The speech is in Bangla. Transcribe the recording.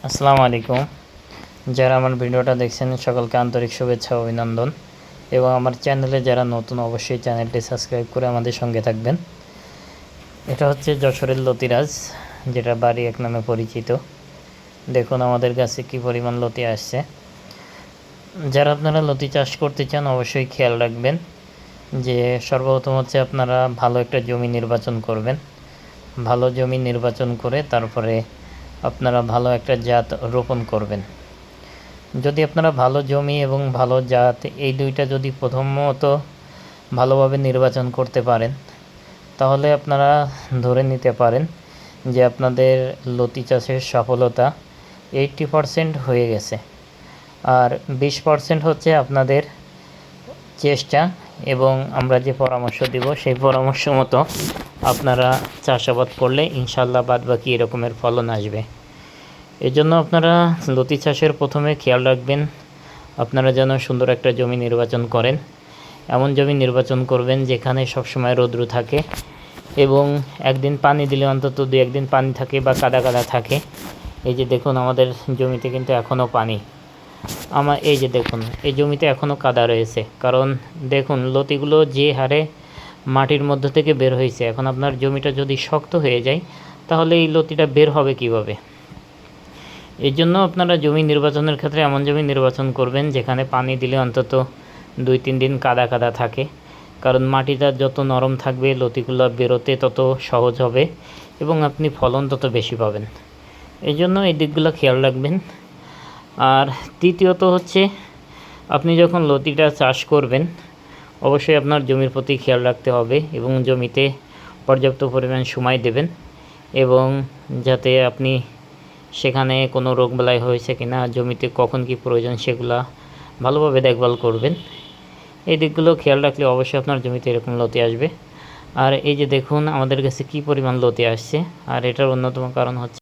আসসালামু আলাইকুম। যারা আমার ভিডিওটা দেখছেন সকলকে আন্তরিক শুভেচ্ছা ও অভিনন্দন, এবং আমার চ্যানেলে যারা নতুন অবশ্যই চ্যানেলটি সাবস্ক্রাইব করে আমাদের সঙ্গে থাকবেন। এটা হচ্ছে যশোরের লতিরাজ, যেটা বাড়ি এক নামে পরিচিত। দেখুন আমাদের কাছে কি পরিমাণ লতি আসছে। যারা আপনারা লতি চাষ করতে চান অবশ্যই খেয়াল রাখবেন যে সর্বপ্রথম হচ্ছে আপনারা ভালো একটা জমি নির্বাচন করবেন। ভালো জমি নির্বাচন করে তারপরে আপনারা ভালো একটা জাত রোপণ করবেন। যদি আপনারা ভালো জমি এবং ভালো জাত এই দুইটা যদি প্রথমত ভালোভাবে নির্বাচন করতে পারেন, তাহলে আপনারা ধরে নিতে পারেন যে আপনাদের লতি চাষের সফলতা 80% হয়ে গেছে। আর 20% হচ্ছে আপনাদের চেষ্টা, এবং আমরা যে পরামর্শ দিব সেই পরামর্শ মতো আপনারা চাষাবাদ করলে ইনশাল্লাহ বাদবাকি এরকমের ফলন আসবে। এজন্য আপনারা লতি চাষের প্রথমে খেয়াল রাখবেন আপনারা যেন সুন্দর একটা জমি নির্বাচন করেন। এমন জমি নির্বাচন করবেন যেখানে সবসময় রৌদ্র থাকে এবং একদিন পানি দিলে অন্তত 2-1 দিন পানি থাকে বা কাদা কাদা থাকে। এই যে দেখুন আমাদের জমিতে কিন্তু এখনও পানি, এই যে দেখুন এই জমিতে এখনও কাদা রয়েছে, কারণ দেখুন লতিগুলো যে হারে মাটির মধ্য থেকে বের হয়েছে। এখন আপনার জমিটা যদি শক্ত হয়ে যায় তাহলে এই লতিটা বের হবে কিভাবে? এই জন্য আপনারা জমি নির্বাচনের ক্ষেত্রে এমন জমি নির্বাচন করবেন যেখানে পানি দিলে অন্তত 2-3 দিন কাদা কাদা থাকে, কারণ মাটিটা যত নরম থাকবে লতিগুলো বেরোতে তত সহজ হবে এবং আপনি ফলন তত বেশি পাবেন। এই জন্য এই দিকগুলো খেয়াল রাখবেন। আর তৃতীয়ত হচ্ছে আপনি যখন লতিটা চাষ করবেন অবশ্যই আপনার জমির প্রতি খেয়াল রাখতে হবে এবং জমিতে পর্যাপ্ত পরিমাণ সময় দেবেন, এবং যাতে আপনি সেখানে কোনো রোগবালাই হয়েছে কিনা, জমিতে কখন কি প্রয়োজন সেগুলা ভালোভাবে দেখভাল করবেন। এই দিকগুলো খেয়াল রাখলে অবশ্যই আপনার জমিতে এরকম লতি আসবে। আর এই যে দেখুন আমাদের কাছে কি পরিমাণ লতি আসছে, আর এটার অন্যতম কারণ হচ্ছে